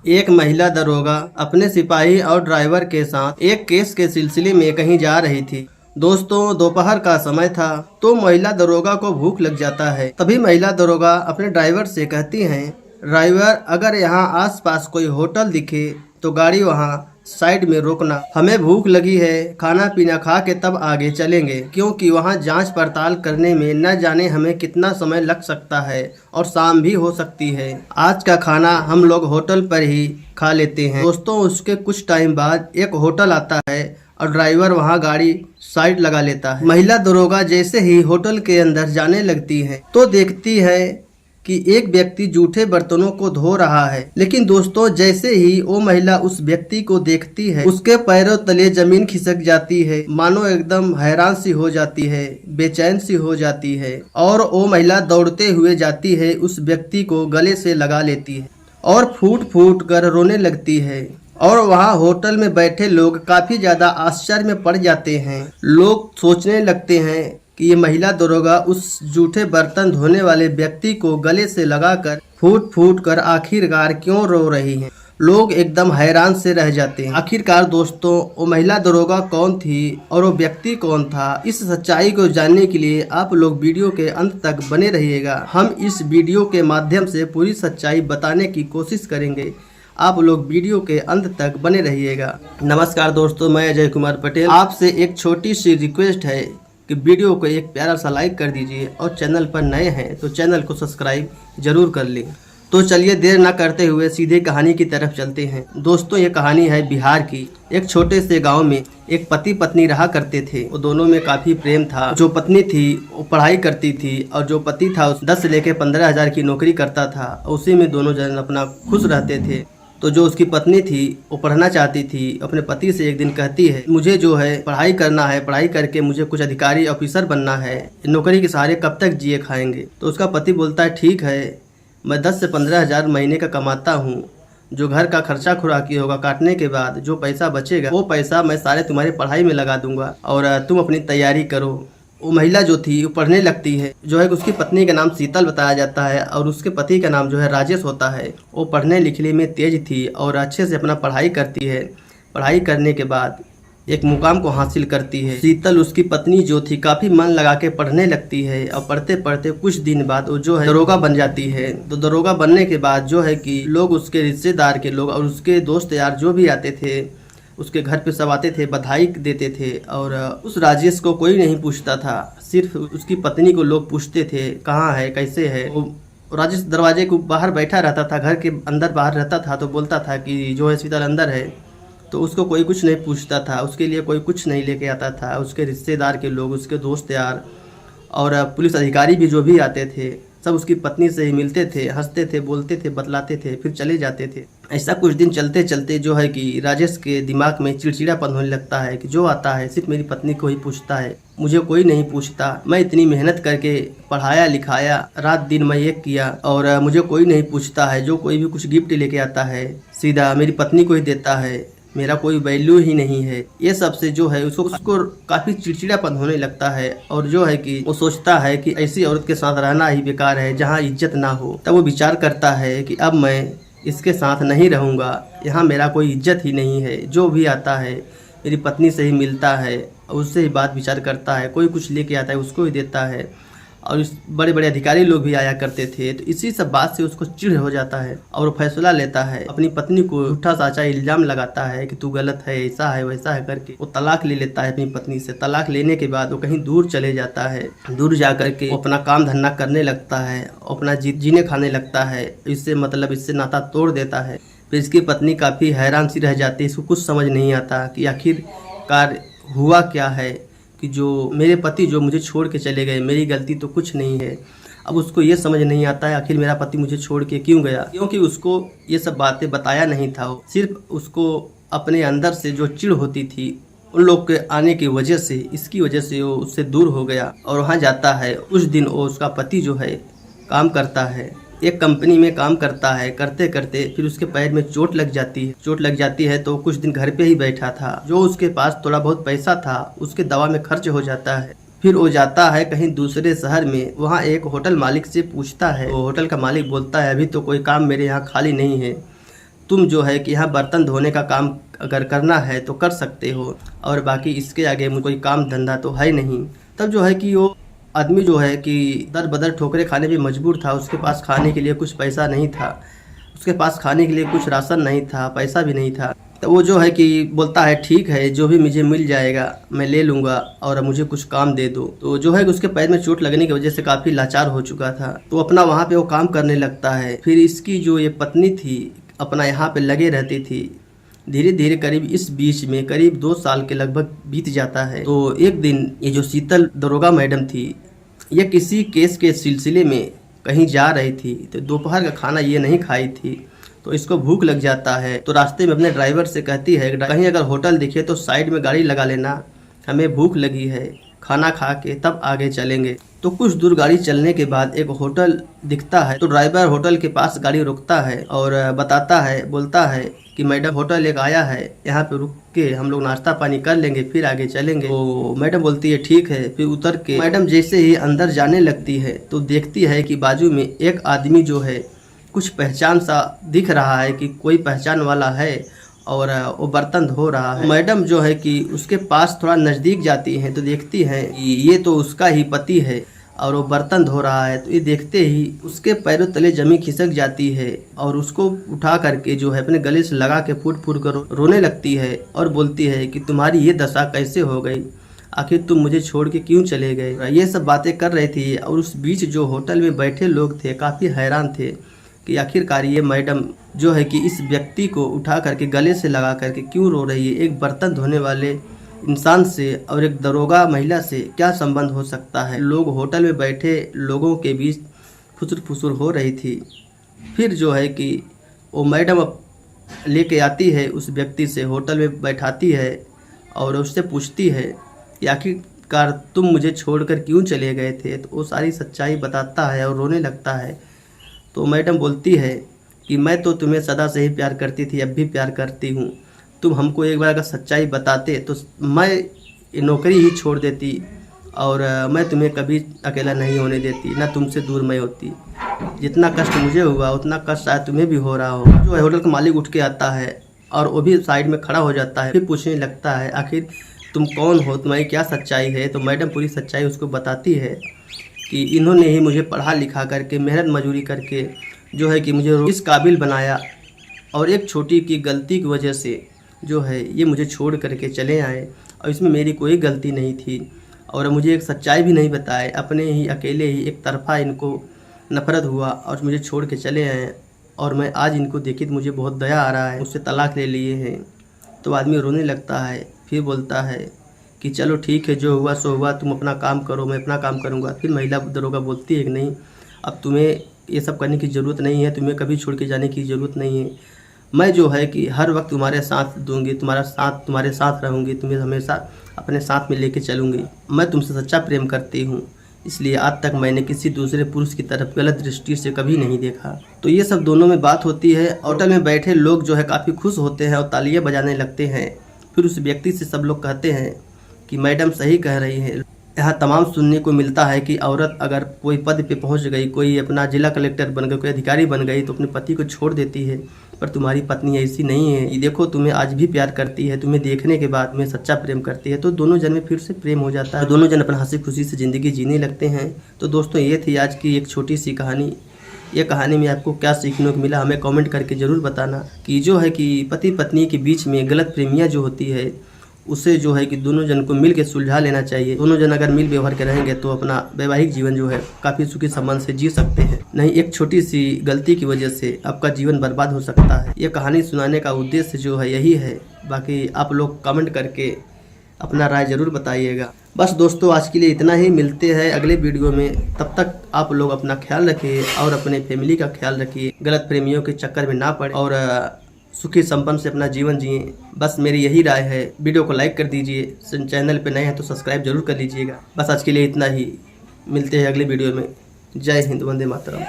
एक महिला दरोगा अपने सिपाही और ड्राइवर के साथ एक केस के सिलसिले में कहीं जा रही थी। दोस्तों, दोपहर का समय था तो महिला दरोगा को भूख लग जाता है। तभी महिला दरोगा अपने ड्राइवर से कहती हैं, ड्राइवर, अगर यहाँ आसपास कोई होटल दिखे तो गाड़ी वहाँ साइड में रोकना। हमें भूख लगी है, खाना पीना खा के तब आगे चलेंगे, क्योंकि वहाँ जांच पड़ताल करने में न जाने हमें कितना समय लग सकता है और शाम भी हो सकती है। आज का खाना हम लोग होटल पर ही खा लेते हैं। दोस्तों, उसके कुछ टाइम बाद एक होटल आता है और ड्राइवर वहाँ गाड़ी साइड लगा लेता है। महिला दरोगा जैसे ही होटल के अंदर जाने लगती है तो देखती है कि एक व्यक्ति जूठे बर्तनों को धो रहा है। लेकिन दोस्तों, जैसे ही वो महिला उस व्यक्ति को देखती है, उसके पैरों तले जमीन खिसक जाती है, मानो एकदम हैरान सी हो जाती है, बेचैन सी हो जाती है और वो महिला दौड़ते हुए जाती है, उस व्यक्ति को गले से लगा लेती है और फूट फूट कर रोने लगती है। और वहाँ होटल में बैठे लोग काफी ज्यादा आश्चर्य में पड़ जाते हैं। लोग सोचने लगते हैं कि ये महिला दरोगा उस जूठे बर्तन धोने वाले व्यक्ति को गले से लगाकर फूट फूट कर आखिरकार क्यों रो रही है। लोग एकदम हैरान से रह जाते हैं। आखिरकार दोस्तों, वो महिला दरोगा कौन थी और वो व्यक्ति कौन था, इस सच्चाई को जानने के लिए आप लोग वीडियो के अंत तक बने रहिएगा। हम इस वीडियो के माध्यम से पूरी सच्चाई बताने की कोशिश करेंगे। आप लोग वीडियो के अंत तक बने रहिएगा। नमस्कार दोस्तों, मैं अजय कुमार पटेल। आपसे एक छोटी सी रिक्वेस्ट है कि वीडियो को एक प्यारा सा लाइक कर दीजिए और चैनल पर नए हैं तो चैनल को सब्सक्राइब जरूर कर लें। तो चलिए देर ना करते हुए सीधे कहानी की तरफ चलते हैं। दोस्तों, ये कहानी है बिहार की। एक छोटे से गांव में एक पति पत्नी रहा करते थे। वो दोनों में काफी प्रेम था। जो पत्नी थी वो पढ़ाई करती थी और जो पति था 10 से लेकर 15 हजार की नौकरी करता था। उसी में दोनों जन अपना खुश रहते थे। तो जो उसकी पत्नी थी वो पढ़ना चाहती थी। अपने पति से एक दिन कहती है, मुझे जो है पढ़ाई करना है, पढ़ाई करके मुझे कुछ अधिकारी ऑफिसर बनना है, नौकरी के सहारे कब तक जिए खाएंगे। तो उसका पति बोलता है, ठीक है, मैं 10 से 15 हजार महीने का कमाता हूँ। जो घर का खर्चा खुराकी होगा काटने के बाद जो पैसा बचेगा वो पैसा मैं सारे तुम्हारी पढ़ाई में लगा दूंगा और तुम अपनी तैयारी करो। वो महिला जो थी वो पढ़ने लगती है। जो है उसकी पत्नी का नाम शीतल बताया जाता है और उसके पति का नाम जो है राजेश होता है। वो पढ़ने लिखने में तेज थी और अच्छे से अपना पढ़ाई करती है। पढ़ाई करने के बाद एक मुकाम को हासिल करती है। शीतल उसकी पत्नी जो थी काफ़ी मन लगा के पढ़ने लगती है और पढ़ते पढ़ते कुछ दिन बाद वो जो है दरोगा बन जाती है। तो दरोगा बनने के बाद जो है कि लोग, उसके रिश्तेदार के लोग और उसके दोस्त यार जो भी आते थे उसके घर पे सब आते थे, बधाई देते थे। और उस राजेश को कोई नहीं पूछता था, सिर्फ उसकी पत्नी को लोग पूछते थे, कहाँ है, कैसे है। वो राजेश दरवाजे को बाहर बैठा रहता था, घर के अंदर बाहर रहता था। तो बोलता था कि जो है शीतल अंदर है। तो उसको कोई कुछ नहीं पूछता था, उसके लिए कोई कुछ नहीं लेके आता था। उसके रिश्तेदार के लोग, उसके दोस्त यार और पुलिस अधिकारी भी जो भी आते थे सब उसकी पत्नी से ही मिलते थे, हंसते थे, बोलते थे, बतलाते थे, फिर चले जाते थे। ऐसा कुछ दिन चलते चलते जो है कि राजेश के दिमाग में चिड़चिड़ापन होने लगता है कि जो आता है सिर्फ मेरी पत्नी को ही पूछता है, मुझे कोई नहीं पूछता। मैं इतनी मेहनत करके पढ़ाया लिखाया, रात दिन मैं एक किया और मुझे कोई नहीं पूछता है। जो कोई भी कुछ गिफ्ट लेके आता है सीधा मेरी पत्नी को ही देता है, मेरा कोई वैल्यू ही नहीं है। ये सब से जो है उसको काफ़ी चिड़चिड़ापन होने लगता है और जो है कि वो सोचता है कि ऐसी औरत के साथ रहना ही बेकार है जहाँ इज्जत ना हो। तब वो विचार करता है कि अब मैं इसके साथ नहीं रहूँगा, यहाँ मेरा कोई इज्जत ही नहीं है। जो भी आता है मेरी पत्नी से ही मिलता है और उससे ही बात विचार करता है, कोई कुछ लेके आता है उसको ही देता है। और इस बड़े बड़े अधिकारी लोग भी आया करते थे। तो इसी सब बात से उसको चिढ़ हो जाता है और वो फैसला लेता है, अपनी पत्नी को झूठा साचा इल्जाम लगाता है कि तू गलत है, ऐसा है वैसा है करके वो तलाक ले लेता है अपनी पत्नी से। तलाक लेने के बाद वो कहीं दूर चले जाता है। दूर जा करके वो अपना काम धंधा करने लगता है, अपना जीने खाने लगता है। इससे मतलब इससे नाता तोड़ देता है। फिर इसकी पत्नी काफ़ी हैरान सी रह जाती है। इसको कुछ समझ नहीं आता कि आखिरकार हुआ क्या है कि जो मेरे पति जो मुझे छोड़ के चले गए, मेरी गलती तो कुछ नहीं है। अब उसको ये समझ नहीं आता है आखिर मेरा पति मुझे छोड़ के क्यों गया, क्योंकि उसको ये सब बातें बताया नहीं था। सिर्फ उसको अपने अंदर से जो चिढ़ होती थी उन लोग के आने की वजह से, इसकी वजह से वो उससे दूर हो गया और वहाँ जाता है। उस दिन वो उसका पति जो है काम करता है, एक कंपनी में काम करता है। करते करते फिर उसके पैर में चोट लग जाती है। तो कुछ दिन घर पे ही बैठा था। जो उसके पास थोड़ा बहुत पैसा था उसके दवा में खर्च हो जाता है। फिर वो जाता है कहीं दूसरे शहर में। वहाँ एक होटल मालिक से पूछता है। वो होटल का मालिक बोलता है, अभी तो कोई काम मेरे यहाँ खाली नहीं है, तुम जो है कि यहाँ बर्तन धोने का काम अगर करना है तो कर सकते हो, और बाकी इसके आगे मुझे कोई काम धंधा तो है नहीं। तब जो है कि वो आदमी जो है कि दर बदर ठोकरे खाने भी मजबूर था। उसके पास खाने के लिए कुछ पैसा नहीं था, उसके पास खाने के लिए कुछ राशन नहीं था, पैसा भी नहीं था। तो वो जो है कि बोलता है ठीक है, जो भी मुझे मिल जाएगा मैं ले लूँगा और मुझे कुछ काम दे दो। तो जो है कि उसके पैर में चोट लगने की वजह से काफ़ी लाचार हो चुका था, तो अपना वहाँ पे वो काम करने लगता है। फिर इसकी जो ये पत्नी थी अपना यहाँ पे लगे रहती थी। धीरे धीरे करीब इस बीच में करीब 2 साल के लगभग बीत जाता है। तो एक दिन ये जो शीतल दरोगा मैडम थी, ये किसी केस के सिलसिले में कहीं जा रही थी, तो दोपहर का खाना ये नहीं खाई थी, तो इसको भूख लग जाता है। तो रास्ते में अपने ड्राइवर से कहती है कहीं अगर होटल दिखे तो साइड में गाड़ी लगा लेना, हमें भूख लगी है, खाना खा के तब आगे चलेंगे। तो कुछ दूर गाड़ी चलने के बाद एक होटल दिखता है, तो ड्राइवर होटल के पास गाड़ी रुकता है और बताता है, बोलता है कि मैडम होटल एक आया है, यहाँ पे रुक के हम लोग नाश्ता पानी कर लेंगे फिर आगे चलेंगे। तो मैडम बोलती है ठीक है। फिर उतर के मैडम जैसे ही अंदर जाने लगती है तो देखती है कि बाजू में एक आदमी जो है कुछ पहचान सा दिख रहा है कि कोई पहचान वाला है, और वो बर्तन धो रहा है। मैडम जो है कि उसके पास थोड़ा नज़दीक जाती हैं तो देखती हैं कि ये तो उसका ही पति है और वो बर्तन धो रहा है। तो ये देखते ही उसके पैरों तले जमी खिसक जाती है और उसको उठा करके जो है अपने गले से लगा के फूट फूट कर रोने लगती है और बोलती है कि तुम्हारी ये दशा कैसे हो गई, आखिर तुम मुझे छोड़ के क्यों चले गए। ये सब बातें कर रही थी और उस बीच जो होटल में बैठे लोग थे काफ़ी हैरान थे कि आखिरकार ये मैडम जो है कि इस व्यक्ति को उठा करके गले से लगा करके क्यों रो रही है। एक बर्तन धोने वाले इंसान से और एक दरोगा महिला से क्या संबंध हो सकता है। लोग होटल में बैठे लोगों के बीच फुसुर फुसुर हो रही थी। फिर जो है कि वो मैडम लेके आती है उस व्यक्ति से, होटल में बैठाती है और उससे पूछती है कि आखिरकार तुम मुझे छोड़कर क्यों चले गए थे। तो वो सारी सच्चाई बताता है और रोने लगता है। तो मैडम बोलती है कि मैं तो तुम्हें सदा से ही प्यार करती थी, अब भी प्यार करती हूँ। तुम हमको एक बार अगर सच्चाई बताते तो मैं नौकरी ही छोड़ देती और मैं तुम्हें कभी अकेला नहीं होने देती, ना तुमसे दूर मैं होती। जितना कष्ट मुझे हुआ उतना कष्ट शायद तुम्हें भी हो रहा होगा। जो होटल का मालिक उठ के आता है और वो भी साइड में खड़ा हो जाता है। फिर पूछने लगता है आखिर तुम कौन हो, तुम्हारी क्या सच्चाई है। तो मैडम पूरी सच्चाई उसको बताती है कि इन्होंने ही मुझे पढ़ा लिखा करके मेहनत मजूरी करके जो है कि मुझे इस काबिल बनाया, और एक छोटी की गलती की वजह से जो है ये मुझे छोड़ करके चले आए और इसमें मेरी कोई गलती नहीं थी, और मुझे एक सच्चाई भी नहीं बताए। अपने ही अकेले ही एक तरफा इनको नफरत हुआ और मुझे छोड़ के चले आए, और मैं आज इनको देखी तो मुझे बहुत दया आ रहा है, मुझसे तलाक ले लिए हैं। तो आदमी रोने लगता है। फिर बोलता है कि चलो ठीक है, जो हुआ सो हुआ, तुम अपना काम करो, मैं अपना काम करूँगा। फिर महिला दरोगा बोलती है कि नहीं, अब तुम्हें ये सब करने की ज़रूरत नहीं है, तुम्हें कभी छोड़ के जाने की ज़रूरत नहीं है। मैं जो है कि हर वक्त तुम्हारे साथ दूंगी, तुम्हारे साथ रहूँगी, तुम्हें हमेशा अपने साथ में लेके चलूँगी। मैं तुमसे सच्चा प्रेम करती हूँ, इसलिए आज तक मैंने किसी दूसरे पुरुष की तरफ गलत दृष्टि से कभी नहीं देखा। तो ये सब दोनों में बात होती है। होटल में बैठे लोग जो है काफ़ी खुश होते हैं और तालियां बजाने लगते हैं। फिर उस व्यक्ति से सब लोग कहते हैं कि मैडम सही कह रही है। यहाँ तमाम सुनने को मिलता है कि औरत अगर कोई पद पे पहुँच गई, कोई अपना जिला कलेक्टर बन गई, कोई अधिकारी बन गई, तो अपने पति को छोड़ देती है, पर तुम्हारी पत्नी ऐसी नहीं है। ये देखो, तुम्हें आज भी प्यार करती है, तुम्हें देखने के बाद में सच्चा प्रेम करती है। तो दोनों जन में फिर से प्रेम हो जाता है, दोनों जन अपना हंसी खुशी से ज़िंदगी जीने लगते हैं। तो दोस्तों, ये थी आज की एक छोटी सी कहानी। ये कहानी में आपको क्या सीखने को मिला, हमें कमेंट करके ज़रूर बताना। कि जो है कि पति पत्नी के बीच में गलत प्रेमियाँ जो होती है, उसे जो है कि दोनों जन को मिल के सुलझा लेना चाहिए। दोनों जन अगर मिल व्यवहार के रहेंगे तो अपना वैवाहिक जीवन जो है काफ़ी सुखी संबंध से जी सकते हैं। नहीं एक छोटी सी गलती की वजह से आपका जीवन बर्बाद हो सकता है। ये कहानी सुनाने का उद्देश्य जो है यही है। बाकी आप लोग कमेंट करके अपना राय ज़रूर बताइएगा। बस दोस्तों, आज के लिए इतना ही। मिलते हैं अगले वीडियो में। तब तक आप लोग अपना ख्याल रखिए और अपने फैमिली का ख्याल रखिए। गलत प्रेमियों के चक्कर में ना पड़े और सुखी संपन्न से अपना जीवन जिए। बस मेरी यही राय है। वीडियो को लाइक कर दीजिए, चैनल पे नए हैं तो सब्सक्राइब जरूर कर लीजिएगा। बस आज के लिए इतना ही। मिलते हैं अगले वीडियो में। जय हिंद, वंदे मातरम।